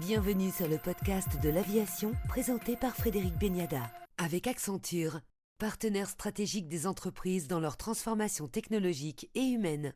Bienvenue sur le podcast de l'aviation présenté par Frédéric Beniada. Avec Accenture, partenaire stratégique des entreprises dans leur transformation technologique et humaine.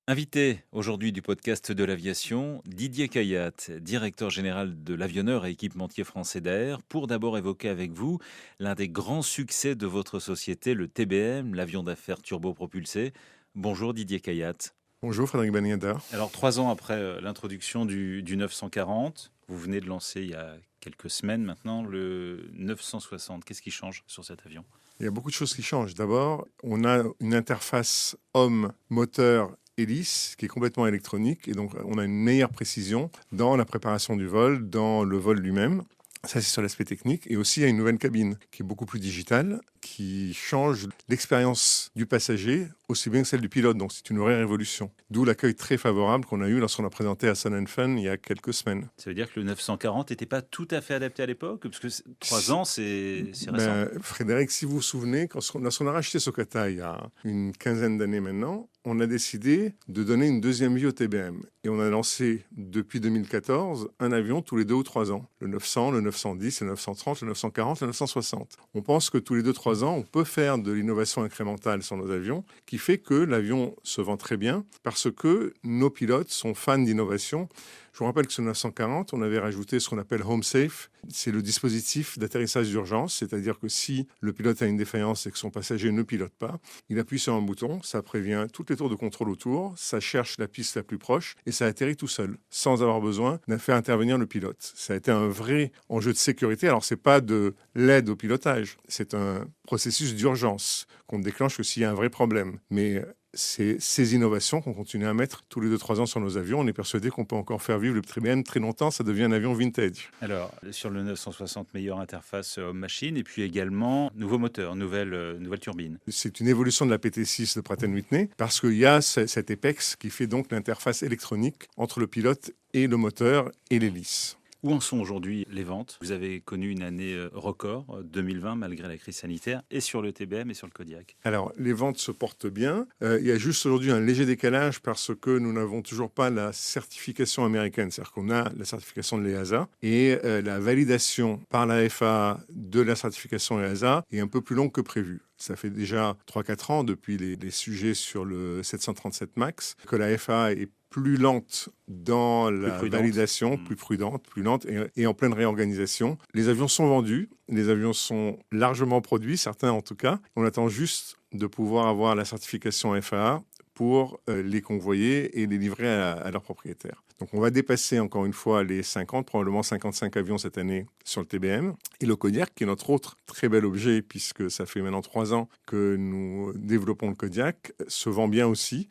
Invité aujourd'hui du podcast de l'aviation, Didier Cayat, directeur général de l'avionneur et équipementier français d'Air, pour d'abord évoquer avec vous l'un des grands succès de votre société, le TBM, l'avion d'affaires turbopropulsé. Bonjour Didier Cayat. Bonjour Frédéric Beniada. Alors 3 ans après l'introduction du 940, vous venez de lancer il y a quelques semaines maintenant le 960. Qu'est-ce qui change sur cet avion ? Il y a beaucoup de choses qui changent. D'abord, on a une interface homme-moteur hélice qui est complètement électronique et donc on a une meilleure précision dans la préparation du vol, dans le vol lui-même. Ça, c'est sur l'aspect technique. Et aussi, il y a une nouvelle cabine qui est beaucoup plus digitale, qui change l'expérience du passager aussi bien que celle du pilote. Donc, c'est une vraie révolution. D'où l'accueil très favorable qu'on a eu lorsqu'on l'a présenté à Sun & Fun il y a quelques semaines. Ça veut dire que le 940 n'était pas tout à fait adapté à l'époque ? Parce que 3 ans, c'est récent. Frédéric, si vous vous souvenez, lorsqu'on a racheté Socata il y a une quinzaine d'années maintenant, on a décidé de donner une deuxième vie au TBM. Et on a lancé, depuis 2014, un avion tous les 2 ou 3 ans. Le 900, le 910, le 930, le 940, le 960. On pense que tous les 2-3 ans, on peut faire de l'innovation incrémentale sur nos avions, qui fait que l'avion se vend très bien, parce que nos pilotes sont fans d'innovation. Je vous rappelle que sur le 940, on avait rajouté ce qu'on appelle Home Safe. C'est le dispositif d'atterrissage d'urgence, c'est-à-dire que si le pilote a une défaillance et que son passager ne pilote pas, il appuie sur un bouton, ça prévient toutes les tours de contrôle autour, ça cherche la piste la plus proche et ça atterrit tout seul, sans avoir besoin de faire intervenir le pilote. Ça a été un vrai enjeu de sécurité. Alors, ce n'est pas de l'aide au pilotage, c'est un processus d'urgence qu'on ne déclenche que s'il y a un vrai problème. Mais c'est ces innovations qu'on continue à mettre tous les 2-3 ans sur nos avions. On est persuadé qu'on peut encore faire vivre le TBM très longtemps. Ça devient un avion vintage. Alors, sur le 960, meilleure interface homme-machine et puis également nouveau moteur, nouvelle turbine. C'est une évolution de la PT6 de Pratt & Whitney parce qu'il y a cet EPEX qui fait donc l'interface électronique entre le pilote et le moteur et l'hélice. Où en sont aujourd'hui les ventes ? Vous avez connu une année record, 2020, malgré la crise sanitaire, et sur le TBM et sur le Kodiak. Alors, les ventes se portent bien. Il y a juste aujourd'hui un léger décalage parce que nous n'avons toujours pas la certification américaine. C'est-à-dire qu'on a la certification de l'EASA et la validation par la FAA de la certification EASA est un peu plus longue que prévu. Ça fait déjà 3-4 ans depuis les sujets sur le 737 MAX que la FAA est plus lente dans la validation, plus prudente, plus lente et en pleine réorganisation. Les avions sont vendus, les avions sont largement produits, certains en tout cas. On attend juste de pouvoir avoir la certification FAA pour les convoyer et les livrer à leurs propriétaires. Donc on va dépasser encore une fois les 50, probablement 55 avions cette année sur le TBM. Et le Kodiak, qui est notre autre très bel objet, puisque ça fait maintenant 3 ans que nous développons le Kodiak, se vend bien aussi.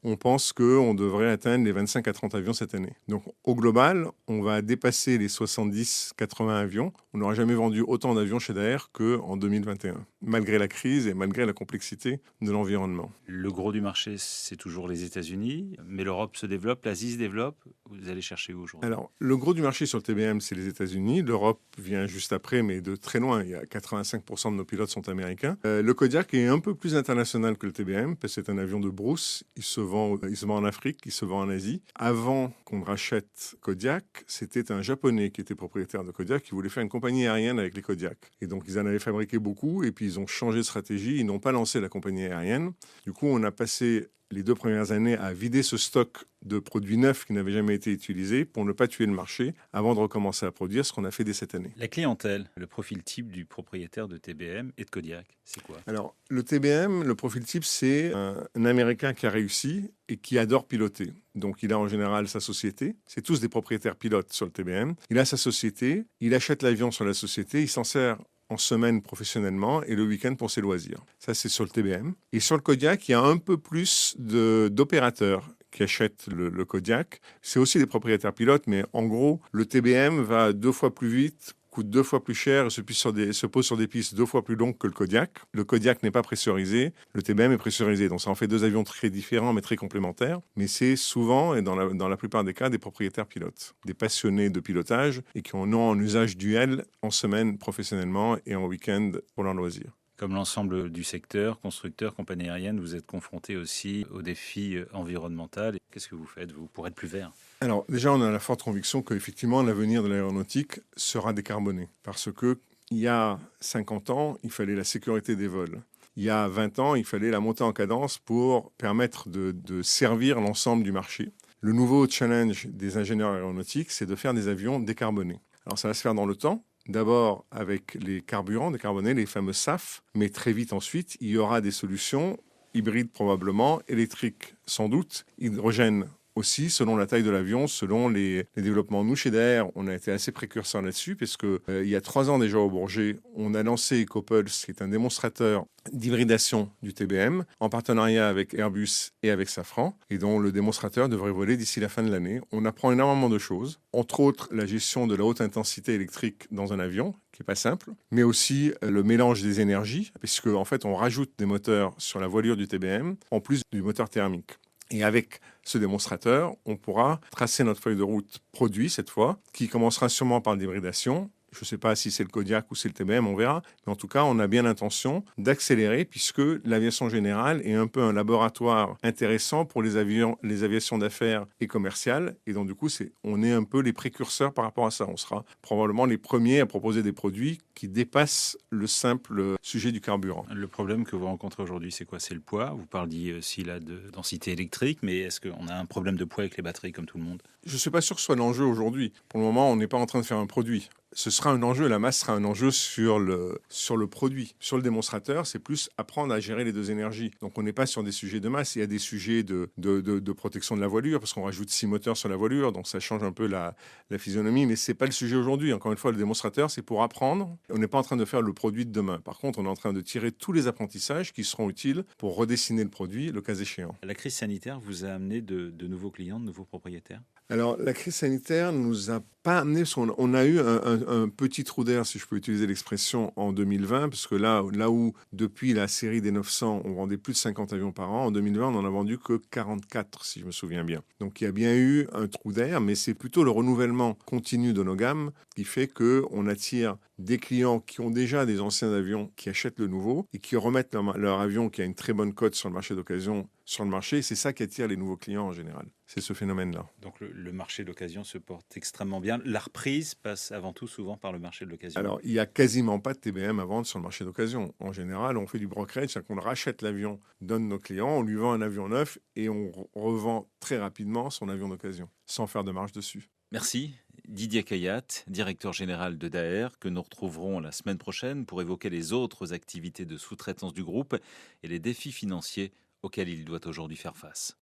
On pense qu'on devrait atteindre les 25 à 30 avions cette année. Donc au global, on va dépasser les 70-80 avions. On n'aura jamais vendu autant d'avions chez Daher qu'en 2021, malgré la crise et malgré la complexité de l'environnement. Le gros du marché, c'est toujours les États-Unis, mais l'Europe se développe, l'Asie se développe. Vous allez chercher où aujourd'hui ? Alors, le gros du marché sur le TBM, c'est les États-Unis. L'Europe vient juste après, mais de très loin. Il y a 85% de nos pilotes sont américains. Le Kodiak est un peu plus international que le TBM, parce que c'est un avion de brousse. Il se vend en Afrique, il se vend en Asie. Avant qu'on rachète Kodiak, c'était un Japonais qui était propriétaire de Kodiak, qui voulait faire une compagnie aérienne avec les Kodiak. Et donc, ils en avaient fabriqué beaucoup, et puis ils ont changé de stratégie. Ils n'ont pas lancé la compagnie aérienne. Du coup, on a passé les 2 premières années à vider ce stock de produits neufs qui n'avaient jamais été utilisés pour ne pas tuer le marché avant de recommencer à produire, ce qu'on a fait dès cette année. La clientèle, le profil type du propriétaire de TBM et de Kodiak, c'est quoi ? Alors, le TBM, le profil type, c'est un Américain qui a réussi et qui adore piloter. Donc, il a en général sa société. C'est tous des propriétaires pilotes sur le TBM. Il a sa société, il achète l'avion sur la société, il s'en sert en semaine professionnellement et le week-end pour ses loisirs. Ça, c'est sur le TBM. Et sur le Kodiak, il y a un peu plus d'opérateurs qui achètent le Kodiak. C'est aussi des propriétaires pilotes, mais en gros, le TBM va 2 fois plus vite, coûte 2 fois plus cher et se pose sur des pistes 2 fois plus longues que le Kodiak. Le Kodiak n'est pas pressurisé, le TBM est pressurisé. Donc ça en fait 2 avions très différents mais très complémentaires. Mais c'est souvent, et dans la plupart des cas, des propriétaires pilotes, des passionnés de pilotage et qui en ont un usage duel en semaine professionnellement et en week-end pour leur loisir. Comme l'ensemble du secteur, constructeur, compagnie aérienne, vous êtes confronté aussi aux défis environnementaux. Qu'est-ce que vous faites, vous, pour être plus vert? Alors déjà, on a la forte conviction qu'effectivement, l'avenir de l'aéronautique sera décarboné. Parce que il y a 50 ans, il fallait la sécurité des vols. Il y a 20 ans, il fallait la montée en cadence pour permettre de servir l'ensemble du marché. Le nouveau challenge des ingénieurs aéronautiques, c'est de faire des avions décarbonés. Alors ça va se faire dans le temps. D'abord avec les carburants décarbonés, les fameux SAF, mais très vite ensuite, il y aura des solutions hybrides probablement, électriques sans doute, hydrogène aussi, selon la taille de l'avion, selon les développements. Nous, chez Daher, on a été assez précurseurs là-dessus, parce que il y a 3 ans déjà au Bourget, on a lancé EcoPulse, qui est un démonstrateur d'hybridation du TBM, en partenariat avec Airbus et avec Safran, et dont le démonstrateur devrait voler d'ici la fin de l'année. On apprend énormément de choses, entre autres la gestion de la haute intensité électrique dans un avion, qui n'est pas simple, mais aussi le mélange des énergies, puisque en fait, on rajoute des moteurs sur la voilure du TBM, en plus du moteur thermique. Et avec ce démonstrateur, on pourra tracer notre feuille de route produit cette fois, qui commencera sûrement par l'hybridation. Je ne sais pas si c'est le Kodiak ou c'est le TBM, on verra. Mais en tout cas, on a bien l'intention d'accélérer puisque l'aviation générale est un peu un laboratoire intéressant pour les aviations d'affaires et commerciales. Et donc, du coup, on est un peu les précurseurs par rapport à ça. On sera probablement les premiers à proposer des produits qui dépassent le simple sujet du carburant. Le problème que vous rencontrez aujourd'hui, c'est quoi? C'est le poids. Vous parliez aussi là de densité électrique, mais est-ce qu'on a un problème de poids avec les batteries comme tout le monde? Je ne suis pas sûr que ce soit l'enjeu aujourd'hui. Pour le moment, on n'est pas en train de faire un produit. Ce sera un enjeu, la masse sera un enjeu sur le produit. Sur le démonstrateur, c'est plus apprendre à gérer les deux énergies. Donc on n'est pas sur des sujets de masse, il y a des sujets de protection de la voilure, parce qu'on rajoute 6 moteurs sur la voilure, donc ça change un peu la physionomie, mais ce n'est pas le sujet aujourd'hui. Encore une fois, le démonstrateur, c'est pour apprendre. On n'est pas en train de faire le produit de demain. Par contre, on est en train de tirer tous les apprentissages qui seront utiles pour redessiner le produit, le cas échéant. La crise sanitaire vous a amené de nouveaux clients, de nouveaux propriétaires? Alors, la crise sanitaire nous a pas amené, parce qu'on a eu un petit trou d'air, si je peux utiliser l'expression, en 2020, parce que là où, depuis la série des 900, on vendait plus de 50 avions par an, en 2020, on n'en a vendu que 44, si je me souviens bien. Donc, il y a bien eu un trou d'air, mais c'est plutôt le renouvellement continu de nos gammes qui fait qu'on attire des clients qui ont déjà des anciens avions, qui achètent le nouveau et qui remettent leur avion qui a une très bonne cote sur le marché d'occasion sur le marché. C'est ça qui attire les nouveaux clients en général. C'est ce phénomène-là. Donc le marché d'occasion se porte extrêmement bien. La reprise passe avant tout souvent par le marché de l'occasion. Alors, il n'y a quasiment pas de TBM à vendre sur le marché d'occasion. En général, on fait du brokerage, c'est-à-dire qu'on rachète l'avion d'un de nos clients, on lui vend un avion neuf et on revend très rapidement son avion d'occasion, sans faire de marge dessus. Merci. Didier Kayat, directeur général de Daher, que nous retrouverons la semaine prochaine pour évoquer les autres activités de sous-traitance du groupe et les défis financiers auxquels il doit aujourd'hui faire face.